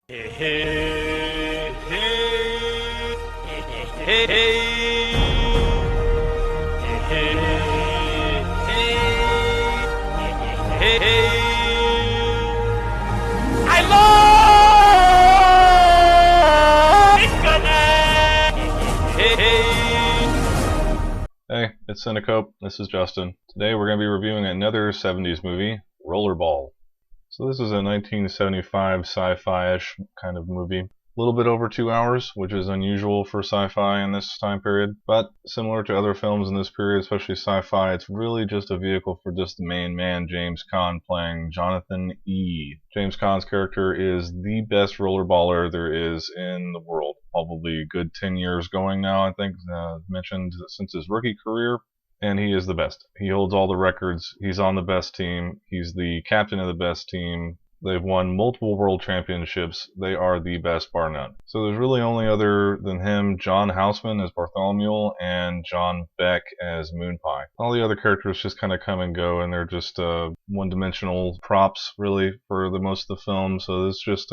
Hey, hey, hey, hey, hey, hey. I love Hey, Hey, it's Cinecope. This is Justin. Today we're going to be reviewing another 70s movie, Rollerball. So this is a 1975 sci-fi-ish kind of movie. A little bit over 2 hours, which is unusual for sci-fi in this time period, but similar to other films in this period, especially sci-fi, it's really just a vehicle for just the main man, James Caan, playing Jonathan E. James Caan's character is the best rollerballer there is in the world. Probably a good 10 years going now, I think, mentioned since his rookie career. And he is the best. He holds all the records. He's on the best team. He's the captain of the best team. They've won multiple world championships. They are the best, bar none. So there's really only other than him, John Houseman as Bartholomew and John Beck as Moonpie. All the other characters just kind of come and go, and they're just one-dimensional props, really, for the most of the film. So it's just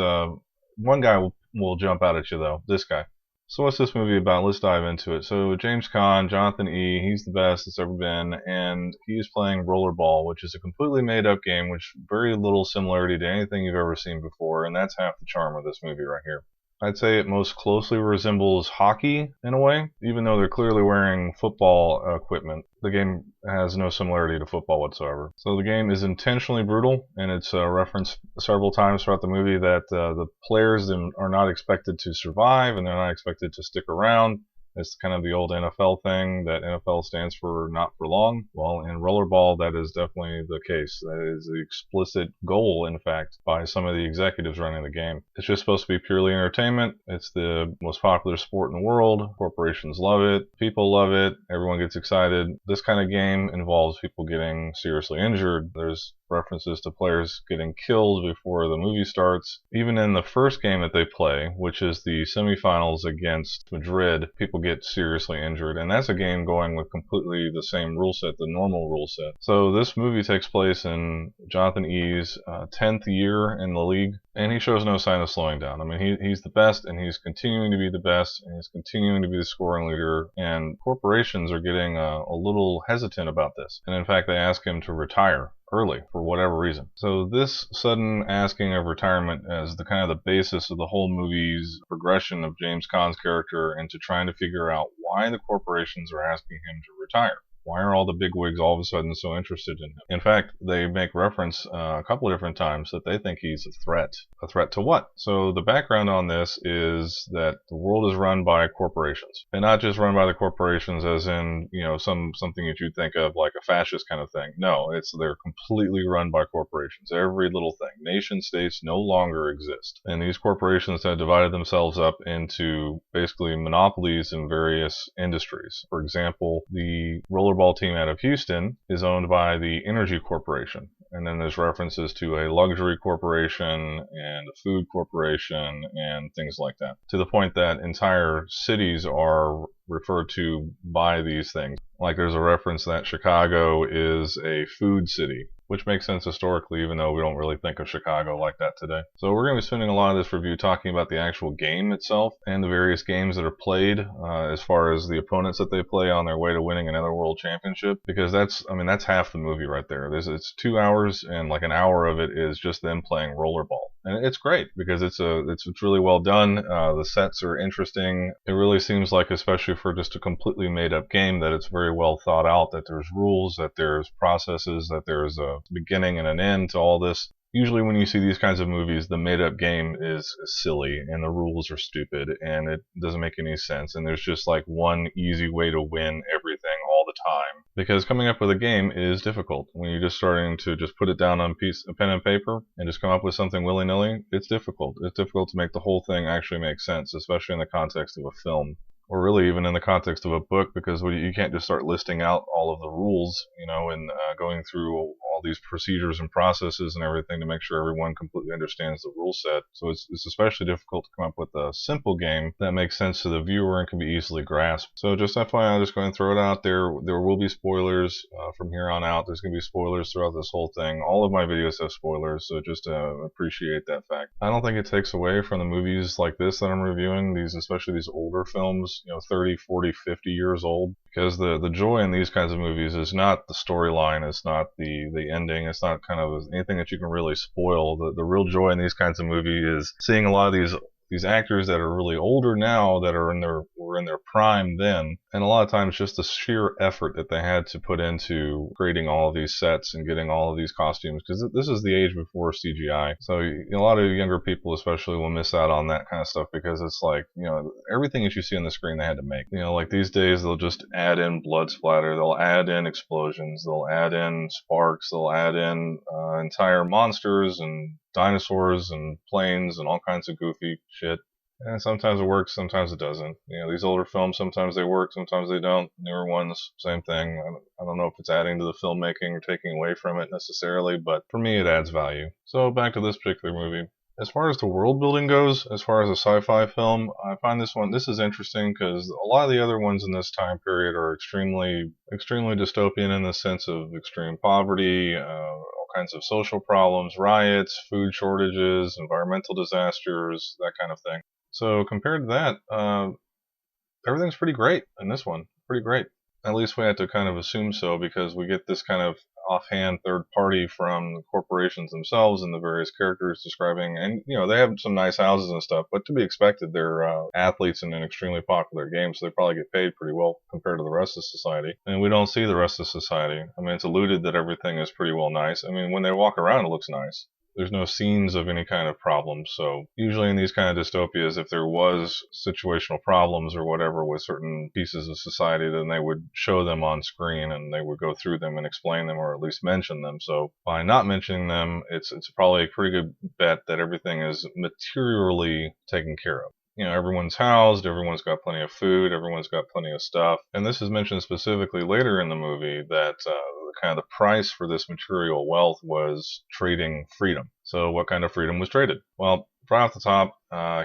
one guy will jump out at you, though. This guy. So what's this movie about? Let's dive into it. So James Caan, Jonathan E., he's the best it's ever been, and he's playing Rollerball, which is a completely made-up game, which very little similarity to anything you've ever seen before, and that's half the charm of this movie right here. I'd say it most closely resembles hockey in a way, even though they're clearly wearing football equipment. The game has no similarity to football whatsoever. So the game is intentionally brutal, and it's referenced several times throughout the movie that the players are not expected to survive, and they're not expected to stick around. It's kind of the old NFL thing that NFL stands for not for long. Well, in Rollerball, that is definitely the case. That is the explicit goal, in fact, by some of the executives running the game. It's just supposed to be purely entertainment. It's the most popular sport in the world. Corporations love it. People love it. Everyone gets excited. This kind of game involves people getting seriously injured. There's references to players getting killed before the movie starts. Even in the first game that they play, which is the semifinals against Madrid, people get seriously injured, and that's a game going with completely the same rule set, the normal rule set. So this movie takes place in Jonathan E.'s 10th year in the league, and he shows no sign of slowing down. I mean, he's the best, and he's continuing to be the best, and he's continuing to be the scoring leader, and corporations are getting a little hesitant about this. And in fact, they ask him to retire early for whatever reason. So this sudden asking of retirement as the kind of the basis of the whole movie's progression of James Caan's character into trying to figure out why the corporations are asking him to retire. Why are all the bigwigs all of a sudden so interested in him? In fact, they make reference a couple of different times that they think he's a threat. A threat to what? So the background on this is that the world is run by corporations. And not just run by the corporations as in, something that you'd think of like a fascist kind of thing. No, they're completely run by corporations. Every little thing. Nation states no longer exist. And these corporations have divided themselves up into basically monopolies in various industries. For example, the Rollerball team out of Houston is owned by the Energy Corporation. And then there's references to a luxury corporation and a food corporation and things like that. To the point that entire cities are referred to by these things. Like there's a reference that Chicago is a food city, which makes sense historically, even though we don't really think of Chicago like that today. So we're going to be spending a lot of this review talking about the actual game itself and the various games that are played as far as the opponents that they play on their way to winning another world championship, because that's half the movie right there. It's 2 hours, and like an hour of it is just them playing rollerball. And it's great because it's really well done. The sets are interesting. It really seems like, especially for just a completely made up game, that it's very well thought out, that there's rules, that there's processes, that there's a beginning and an end to all this. Usually when you see these kinds of movies, the made-up game is silly, and the rules are stupid, and it doesn't make any sense, and there's just like one easy way to win everything all the time. Because coming up with a game is difficult. When you're just starting to just put it down on a pen and paper and just come up with something willy-nilly, it's difficult. It's difficult to make the whole thing actually make sense, especially in the context of a film. Or really even in the context of a book, because you can't just start listing out all of the rules, and going through all these procedures and processes and everything to make sure everyone completely understands the rule set. So it's especially difficult to come up with a simple game that makes sense to the viewer and can be easily grasped. So just FYI, I'm just going to throw it out there. There will be spoilers from here on out. There's going to be spoilers throughout this whole thing. All of my videos have spoilers, so just appreciate that fact. I don't think it takes away from the movies like this that I'm reviewing, especially these older films, 30, 40, 50 years old, because the joy in these kinds of movies is not the storyline, it's not the ending, it's not kind of anything that you can really spoil. The real joy in these kinds of movies is seeing a lot of these actors that are really older now that were in their prime then, and a lot of times just the sheer effort that they had to put into creating all of these sets and getting all of these costumes, because this is the age before CGI. So a lot of younger people especially will miss out on that kind of stuff, because it's like, everything that you see on the screen they had to make. Like these days they'll just add in blood splatter, they'll add in explosions, they'll add in sparks, they'll add in entire monsters and dinosaurs and planes and all kinds of goofy shit. And sometimes it works, sometimes it doesn't. These older films, sometimes they work, sometimes they don't. Newer ones, same thing. I don't know if it's adding to the filmmaking or taking away from it necessarily, but for me it adds value. So back to this particular movie. As far as the world building goes, as far as a sci-fi film, I find this is interesting because a lot of the other ones in this time period are extremely dystopian in the sense of extreme poverty, all kinds of social problems, riots, food shortages, environmental disasters, that kind of thing. So compared to that, everything's pretty great in this one. Pretty great. At least we had to kind of assume so, because we get this kind of offhand third party from the corporations themselves and the various characters describing, and they have some nice houses and stuff, but to be expected, they're athletes in an extremely popular game, so they probably get paid pretty well compared to the rest of society. And we don't see the rest of society. I mean, it's alluded that everything is pretty well nice. I mean, when they walk around, it looks nice. There's no scenes of any kind of problems. So usually in these kind of dystopias, if there was situational problems or whatever with certain pieces of society, then they would show them on screen and they would go through them and explain them, or at least mention them. So by not mentioning them, it's probably a pretty good bet that everything is materially taken care of. Everyone's housed, everyone's got plenty of food, everyone's got plenty of stuff. And this is mentioned specifically later in the movie that kind of the price for this material wealth was trading freedom. So what kind of freedom was traded? Well, right off the top,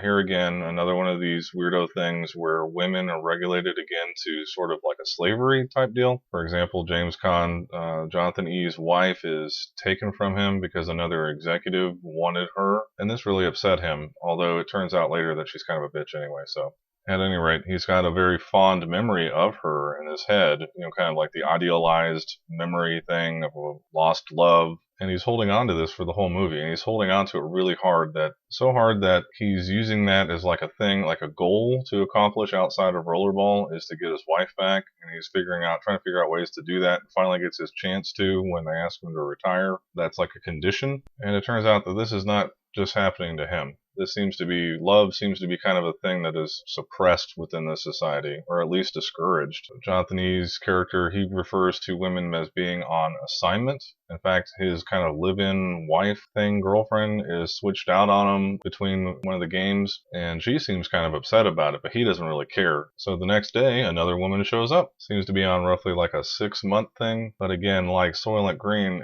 here again, another one of these weirdo things where women are regulated again to sort of like a slavery type deal. For example, James Caan, Jonathan E's wife, is taken from him because another executive wanted her, and this really upset him, although it turns out later that she's kind of a bitch anyway, so. At any rate, he's got a very fond memory of her in his head, kind of like the idealized memory thing of a lost love. And he's holding on to this for the whole movie, and he's holding on to it really hard, so hard that he's using that as like a thing, like a goal to accomplish outside of Rollerball, is to get his wife back, and he's trying to figure out ways to do that, and finally gets his chance to when they ask him to retire. That's like a condition, and it turns out that this is not just happening to him. Love seems to be kind of a thing that is suppressed within the society, or at least discouraged. Jonathan E's character, he refers to women as being on assignment. In fact, his kind of live-in wife thing, girlfriend, is switched out on him between one of the games, and she seems kind of upset about it, but he doesn't really care. So the next day, another woman shows up. Seems to be on roughly like a 6-month thing, but again, like Soylent Green,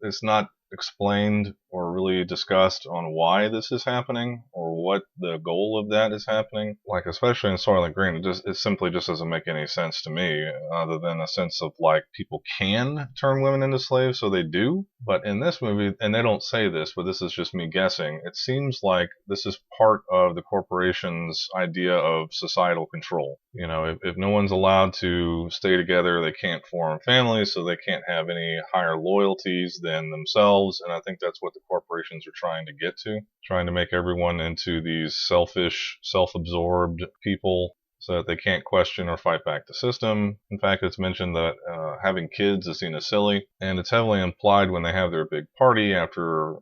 it's not explained or really discussed on why this is happening or what the goal of that is happening. Like, especially in Soylent Green, it simply just doesn't make any sense to me, other than a sense of like people can turn women into slaves, so they do. But in this movie, and they don't say this, but this is just me guessing, it seems like this is part of the corporation's idea of societal control. If no one's allowed to stay together, they can't form families, so they can't have any higher loyalties than themselves. And I think that's what the corporations are trying to get to, trying to make everyone into these selfish, self-absorbed people so that they can't question or fight back the system. In fact, it's mentioned that having kids is seen as silly, and it's heavily implied when they have their big party after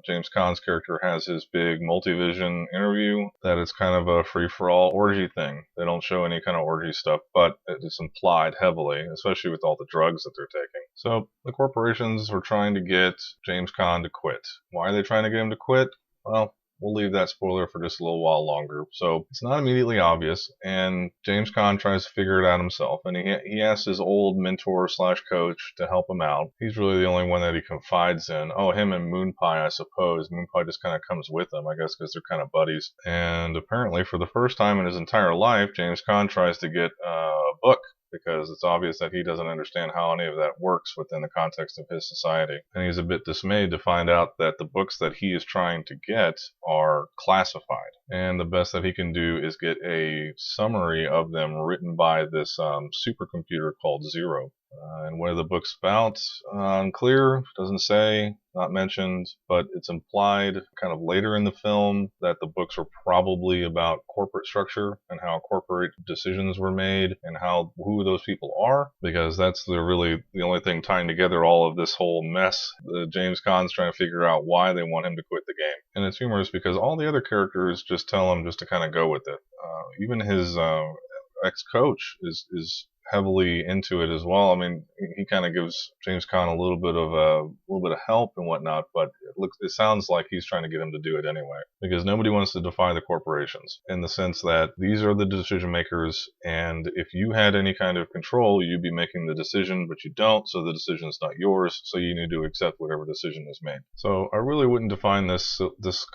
James Caan's character has his big multivision interview, that it's kind of a free-for-all orgy thing. They don't show any kind of orgy stuff, but it's implied heavily, especially with all the drugs that they're taking. So the corporations are trying to get James Caan to quit. Why are they trying to get him to quit? Well, we'll leave that spoiler for just a little while longer. So it's not immediately obvious, and James Caan tries to figure it out himself, and he asks his old mentor slash coach to help him out. He's really the only one that he confides in. Oh, him and Moonpie, I suppose. Moonpie just kind of comes with him, I guess, because they're kind of buddies. And apparently, for the first time in his entire life, James Caan tries to get a book, because it's obvious that he doesn't understand how any of that works within the context of his society. And he's a bit dismayed to find out that the books that he is trying to get are classified. And the best that he can do is get a summary of them written by this supercomputer called Zero. And what are the books about? Unclear, doesn't say, not mentioned, but it's implied kind of later in the film that the books were probably about corporate structure and how corporate decisions were made and who those people are, because that's really the only thing tying together all of this whole mess. James Caan's trying to figure out why they want him to quit the game. And it's humorous because all the other characters just tell him just to kind of go with it. Even his ex-coach is heavily into it as well. I mean, he kind of gives James Caan a little bit of help and whatnot, but it sounds like he's trying to get him to do it anyway, because nobody wants to defy the corporations, in the sense that these are the decision makers, and if you had any kind of control, you'd be making the decision, but you don't, so the decision is not yours, so you need to accept whatever decision is made. So I really wouldn't define this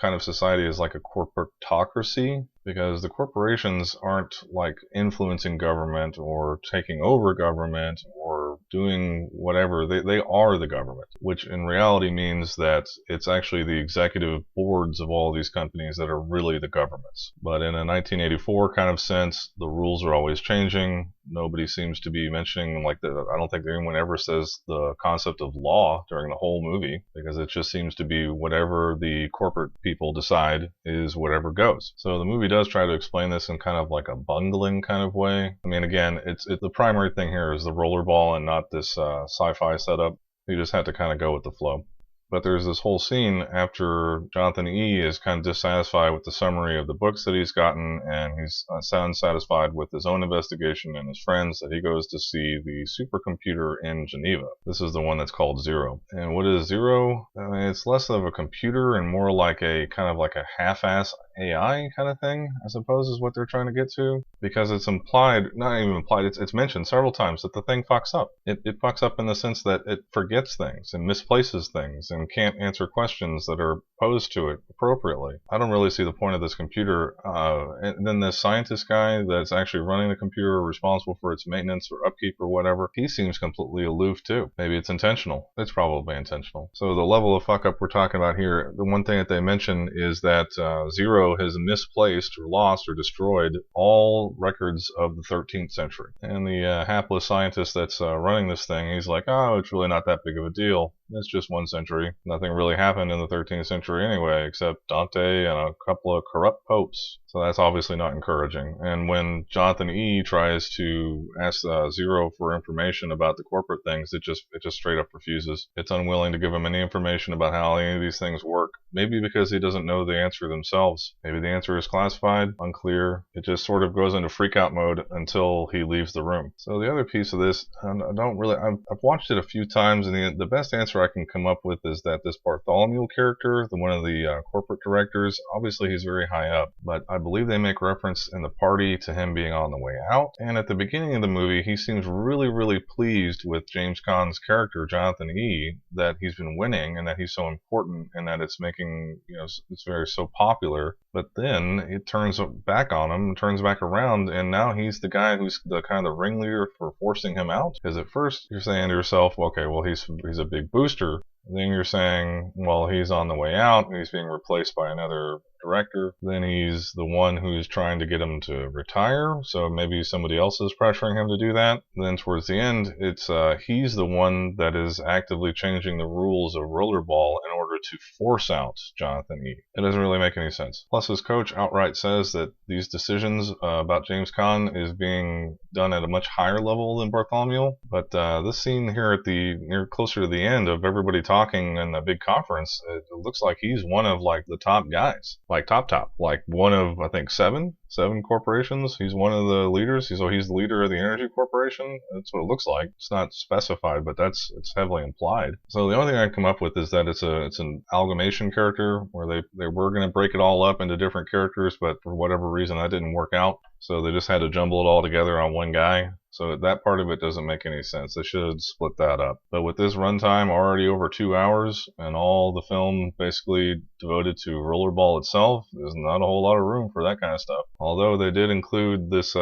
kind of society as like a corporatocracy, because the corporations aren't like influencing government or taking over government or doing whatever. They are the government, which in reality means that it's actually the executive boards of all these companies that are really the governments. But in a 1984 kind of sense, the rules are always changing. Nobody seems to be mentioning I don't think anyone ever says the concept of law during the whole movie, because it just seems to be whatever the corporate people decide is whatever goes. So the movie does try to explain this in kind of like a bungling kind of way. I mean, again, it's the primary thing here is the rollerball and not this sci-fi setup. You just have to kind of go with the flow. But there's this whole scene after Jonathan E. is kind of dissatisfied with the summary of the books that he's gotten, and he's unsatisfied with his own investigation and his friends, that he goes to see the supercomputer in Geneva. This is the one that's called Zero. And what is Zero? I mean, it's less of a computer and more like a kind of like a half-ass AI kind of thing, I suppose, is what they're trying to get to, because it's implied, not even implied, it's mentioned several times that the thing fucks up. It fucks up in the sense that it forgets things and misplaces things and can't answer questions that are posed to it appropriately. I don't really see the point of this computer. And then the scientist guy that's actually running the computer, responsible for its maintenance or upkeep or whatever, he seems completely aloof too. Maybe it's intentional. It's probably intentional. So the level of fuck up we're talking about here, the one thing that they mention is that Zero has misplaced or lost or destroyed all records of the 13th century. And the hapless scientist that's running this thing, he's like, oh, it's really not that big of a deal. It's just 1 century. Nothing really happened in the 13th century anyway, except Dante and a couple of corrupt popes. So that's obviously not encouraging. And when Jonathan E. tries to ask Zero for information about the corporate things, it just straight up refuses. It's unwilling to give him any information about how any of these things work. Maybe because he doesn't know the answer themselves. Maybe the answer is classified, unclear. It just sort of goes into freak out mode until he leaves the room. So the other piece of this, I've watched it a few times, and the best answer I can come up with is that this Bartholomew character, one of the corporate directors, obviously he's very high up, but I believe they make reference in the party to him being on the way out. And at the beginning of the movie, he seems really, really pleased with James Caan's character, Jonathan E., that he's been winning and that he's so important and that it's making, it's very so popular. But then it turns back on him, turns back around, and now he's the guy who's the kind of the ringleader for forcing him out. Because at first you're saying to yourself, okay, well he's a big booster. Then you're saying, well, he's on the way out, and he's being replaced by another director. Then he's the one who's trying to get him to retire, so maybe somebody else is pressuring him to do that. Then towards the end, it's he's the one that is actively changing the rules of Rollerball in order to force out Jonathan E. It doesn't really make any sense. Plus, his coach outright says that these decisions about James Caan is being done at a much higher level than Bartholomew. But this scene here at closer to the end of everybody talking in the big conference, it looks like he's one of like the top guys, like top, like one of I think 7 7 corporations. He's one of the leaders. He's the leader of the energy corporation. That's what it looks like. It's not specified, but it's heavily implied. So the only thing I can come up with is that it's an amalgamation character where they were going to break it all up into different characters, but for whatever reason that didn't work out. So they just had to jumble it all together on one guy. So that part of it doesn't make any sense. They should split that up. But with this runtime already over 2 hours and all the film basically devoted to Rollerball itself, there's not a whole lot of room for that kind of stuff. Although they did include this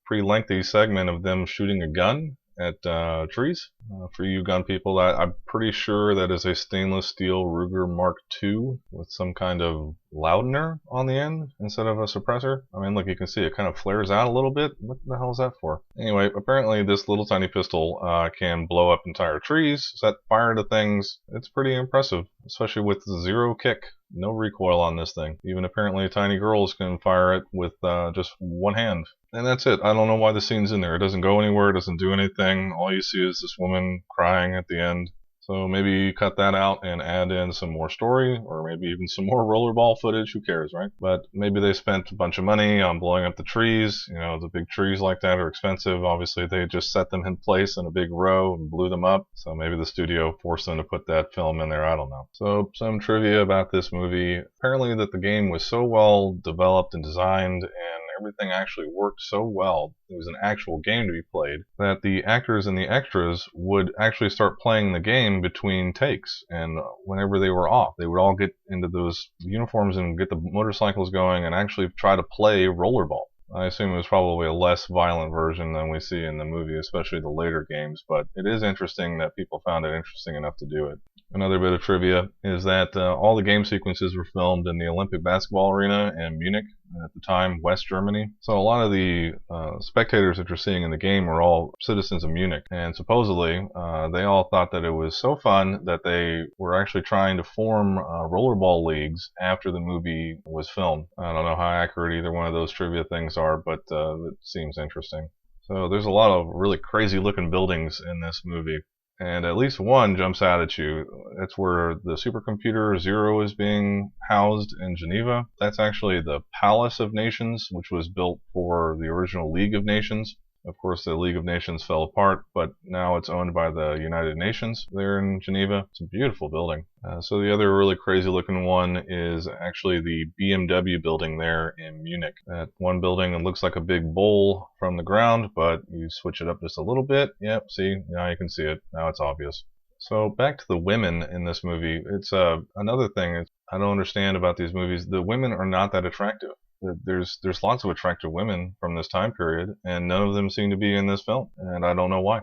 pretty lengthy segment of them shooting a gun at trees. For you gun people, I'm pretty sure that is a stainless steel Ruger Mark II with some kind of loudener on the end instead of a suppressor. I mean, look, you can see it kind of flares out a little bit. What the hell is that for? Anyway, apparently this little tiny pistol can blow up entire trees, set fire to things. It's pretty impressive, especially with 0 kick. No recoil on this thing. Even apparently tiny girls can fire it with just one hand. And that's it. I don't know why the scene's in there. It doesn't go anywhere. It doesn't do anything. All you see is this woman crying at the end. So maybe cut that out and add in some more story, or maybe even some more rollerball footage. Who cares, right? But maybe they spent a bunch of money on blowing up the trees. You know, the big trees like that are expensive. Obviously, they just set them in place in a big row and blew them up. So maybe the studio forced them to put that film in there. I don't know. So some trivia about this movie. Apparently that the game was so well developed and designed, and everything actually worked so well, it was an actual game to be played, that the actors and the extras would actually start playing the game between takes. And whenever they were off, they would all get into those uniforms and get the motorcycles going and actually try to play Rollerball. I assume it was probably a less violent version than we see in the movie, especially the later games, but it is interesting that people found it interesting enough to do it. Another bit of trivia is that all the game sequences were filmed in the Olympic basketball arena in Munich, at the time West Germany. So a lot of the spectators that you're seeing in the game were all citizens of Munich, and supposedly they all thought that it was so fun that they were actually trying to form rollerball leagues after the movie was filmed. I don't know how accurate either one of those trivia things are, but it seems interesting. So there's a lot of really crazy looking buildings in this movie. And at least one jumps out at you. That's where the supercomputer Zero is being housed in Geneva. That's actually the Palace of Nations, which was built for the original League of Nations. Of course, the League of Nations fell apart, but now it's owned by the United Nations there in Geneva. It's a beautiful building. So the other really crazy looking one is actually the BMW building there in Munich. That one building, it looks like a big bowl from the ground, but you switch it up just a little bit. Yep, see, now you can see it. Now it's obvious. So back to the women in this movie. It's another thing I don't understand about these movies. The women are not that attractive. There's lots of attractive women from this time period, and none of them seem to be in this film, and I don't know why.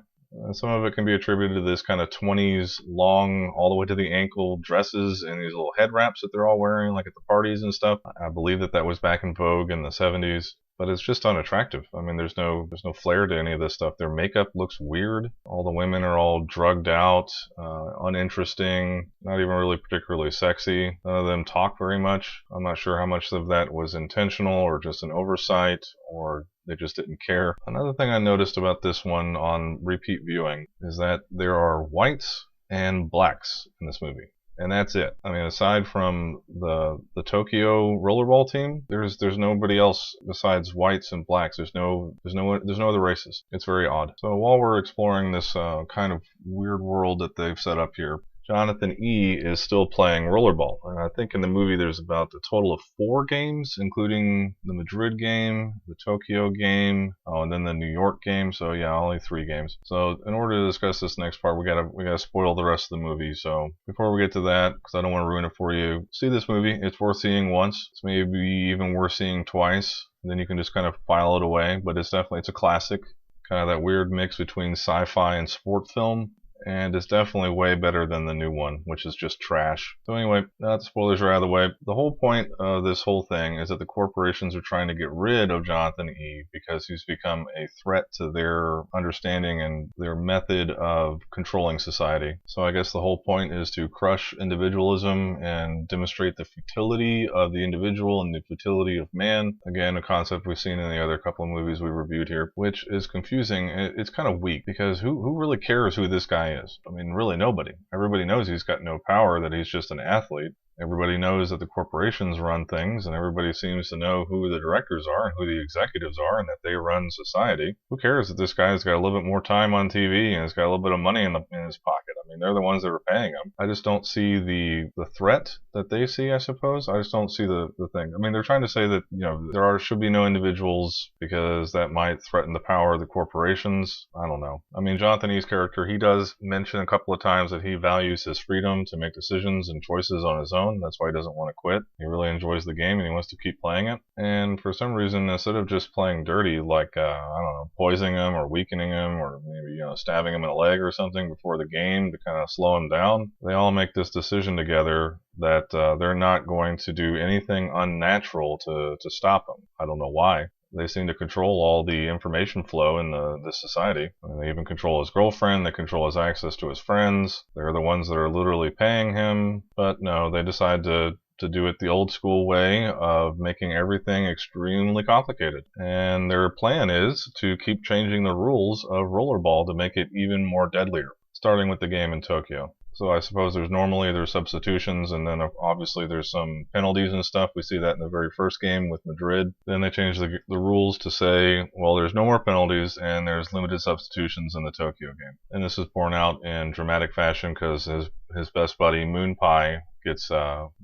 Some of it can be attributed to this kind of 20s long, all the way to the ankle dresses and these little head wraps that they're all wearing, like at the parties and stuff. I believe that was back in vogue in the 70s. But it's just unattractive. I mean, there's no flair to any of this stuff. Their makeup looks weird. All the women are all drugged out, uninteresting, not even really particularly sexy. None of them talk very much. I'm not sure how much of that was intentional or just an oversight, or they just didn't care. Another thing I noticed about this one on repeat viewing is that there are whites and blacks in this movie. And that's it. I mean, aside from the Tokyo rollerball team, there's nobody else besides whites and blacks. There's no other races. It's very odd. So while we're exploring this kind of weird world that they've set up here, Jonathan E. is still playing rollerball. And I think in the movie there's about a total of 4 games, including the Madrid game, the Tokyo game, and then the New York game. So yeah, only 3 games. So in order to discuss this next part, we gotta spoil the rest of the movie. So before we get to that, because I don't want to ruin it for you, see this movie. It's worth seeing once. It's maybe even worth seeing twice. And then you can just kind of file it away. But it's a classic. Kind of that weird mix between sci-fi and sport film. And it's definitely way better than the new one, which is just trash. So anyway, now that the spoilers are out of the way, the whole point of this whole thing is that the corporations are trying to get rid of Jonathan E. because he's become a threat to their understanding and their method of controlling society. So I guess the whole point is to crush individualism and demonstrate the futility of the individual and the futility of man. Again, a concept we've seen in the other couple of movies we reviewed here, which is confusing. It's kind of weak because who really cares who this guy guy is? I mean, really nobody. Everybody knows he's got no power, that he's just an athlete. Everybody knows that the corporations run things, and everybody seems to know who the directors are and who the executives are, and that they run society. Who cares that this guy's got a little bit more time on TV and has got a little bit of money in his pocket? I mean, they're the ones that are paying him. I just don't see the threat that they see, I suppose. I just don't see the thing. I mean, they're trying to say that, there should be no individuals because that might threaten the power of the corporations. I don't know. I mean, Jonathan E's character, he does mention a couple of times that he values his freedom to make decisions and choices on his own. That's why he doesn't want to quit. He really enjoys the game and he wants to keep playing it. And for some reason, instead of just playing dirty, like, I don't know, poisoning him or weakening him or maybe, stabbing him in the leg or something before the game to kind of slow him down, they all make this decision together that they're not going to do anything unnatural to stop him. I don't know why. They seem to control all the information flow in the society. I mean, they even control his girlfriend. They control his access to his friends. They're the ones that are literally paying him. But no, they decide to do it the old school way of making everything extremely complicated. And their plan is to keep changing the rules of Rollerball to make it even more deadlier, starting with the game in Tokyo. So I suppose there's substitutions, and then obviously there's some penalties and stuff. We see that in the very first game with Madrid. Then they changed the rules to say, well, there's no more penalties and there's limited substitutions in the Tokyo game. And this is borne out in dramatic fashion because his best buddy, Moon Pie, gets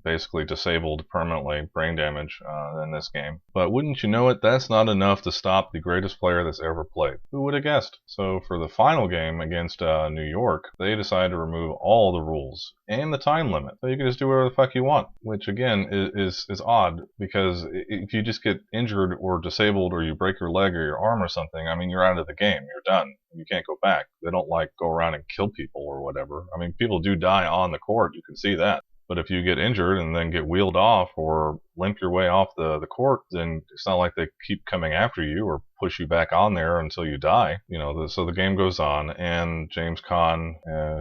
basically disabled permanently, brain damage in this game. But wouldn't you know it, that's not enough to stop the greatest player that's ever played. Who would have guessed? So for the final game against New York, they decided to remove all the rules and the time limit. So you can just do whatever the fuck you want, which again is odd, because if you just get injured or disabled or you break your leg or your arm or something, I mean, you're out of the game. You're done. You can't go back. They don't go around and kill people or whatever. I mean, people do die on the court. You can see that. But if you get injured and then get wheeled off or limp your way off the court, then it's not like they keep coming after you or push you back on there until you die. So the game goes on, and James Caan,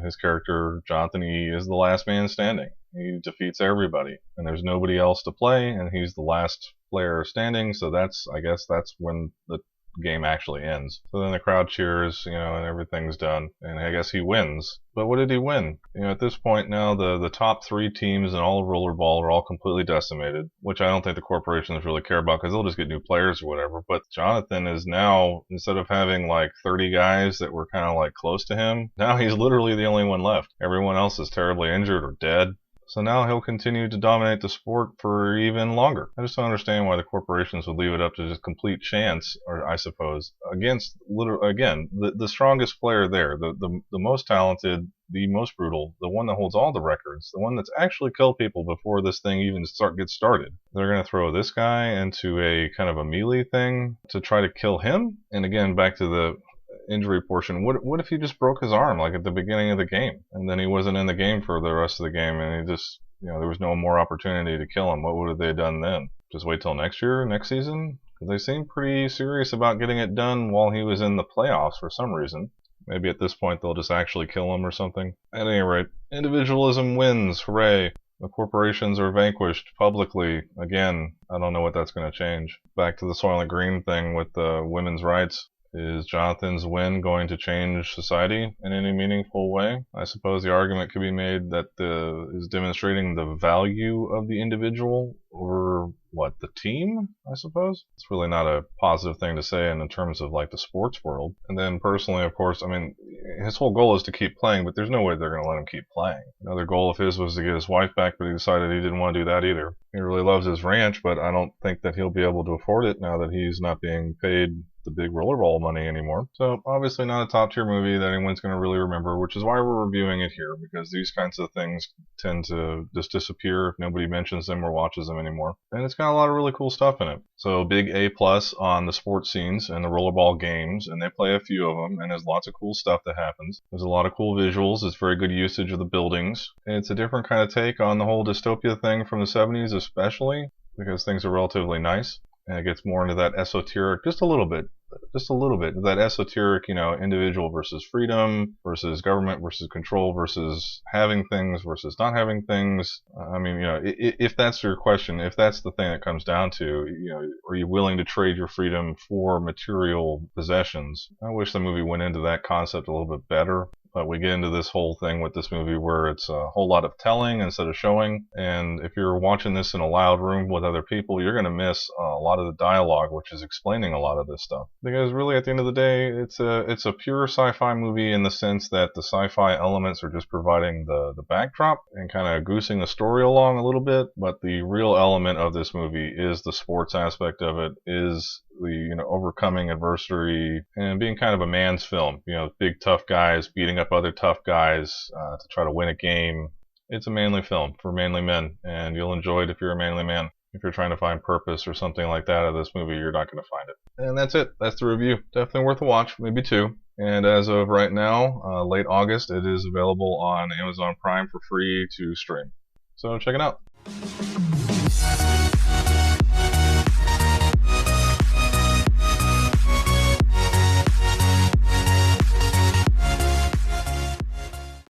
his character, Jonathan E, is the last man standing. He defeats everybody, and there's nobody else to play, and he's the last player standing, so I guess that's when the game actually ends. So then the crowd cheers, and everything's done, and I guess he wins. But what did he win? At this point now, the top 3 teams in all of Rollerball are all completely decimated, which I don't think the corporations really care about because they'll just get new players or whatever. But Jonathan is now, instead of having like 30 guys that were kind of like close to him, now he's literally the only one left. Everyone else is terribly injured or dead. So now he'll continue to dominate the sport for even longer. I just don't understand why the corporations would leave it up to just complete chance, or I suppose, against, again, the strongest player there, the most talented, the most brutal, the one that holds all the records, the one that's actually killed people before this thing even gets started. They're going to throw this guy into a kind of a melee thing to try to kill him? And again, back to the injury portion, what if he just broke his arm like at the beginning of the game, and then he wasn't in the game for the rest of the game, and he just, there was no more opportunity to kill him? What would they have done then? Just wait till next season? Because they seem pretty serious about getting it done while he was in the playoffs for some reason. Maybe at this point they'll just actually kill him or something. At any rate, individualism wins, hooray. The corporations are vanquished publicly. Again, I don't know what that's going to change. Back to the Soylent Green thing with the women's rights. Is Jonathan's win going to change society in any meaningful way? I suppose the argument could be made that is demonstrating the value of the individual over the team, I suppose. It's really not a positive thing to say in terms of like the sports world. And then personally, of course, I mean, his whole goal is to keep playing, but there's no way they're going to let him keep playing. Another goal of his was to get his wife back, but he decided he didn't want to do that either. He really loves his ranch, but I don't think that he'll be able to afford it now that he's not being paid the big Rollerball money anymore. So obviously not a top tier movie that anyone's going to really remember, which is why we're reviewing it here, because these kinds of things tend to just disappear if nobody mentions them or watches them anymore. And it's got a lot of really cool stuff in it. So big A+ on the sports scenes and the Rollerball games, and they play a few of them, and there's lots of cool stuff that happens. There's a lot of cool visuals. It's very good usage of the buildings. And it's a different kind of take on the whole dystopia thing from the 70s, especially because things are relatively nice. And it gets more into that esoteric, just a little bit, that esoteric, individual versus freedom, versus government versus control, versus having things versus not having things. I mean, if that's your question, if that's the thing that comes down to, are you willing to trade your freedom for material possessions? I wish the movie went into that concept a little bit better. but we get into this whole thing with this movie where it's a whole lot of telling instead of showing. And if you're watching this in a loud room with other people, you're going to miss a lot of the dialogue, which is explaining a lot of this stuff. Because really, at the end of the day, it's a pure sci-fi movie in the sense that the sci-fi elements are just providing the backdrop and kind of goosing the story along a little bit. But the real element of this movie is the sports aspect of it, is the overcoming adversity and being kind of a man's film. Big tough guys beating up other tough guys to try to win a game. It's a manly film for manly men, and you'll enjoy it if you're a manly man. If you're trying to find purpose or something like that out of this movie, you're not going to find it. And that's it. That's the review. Definitely worth a watch, maybe two. And as of right now, late August, it is available on Amazon Prime for free to stream. So check it out.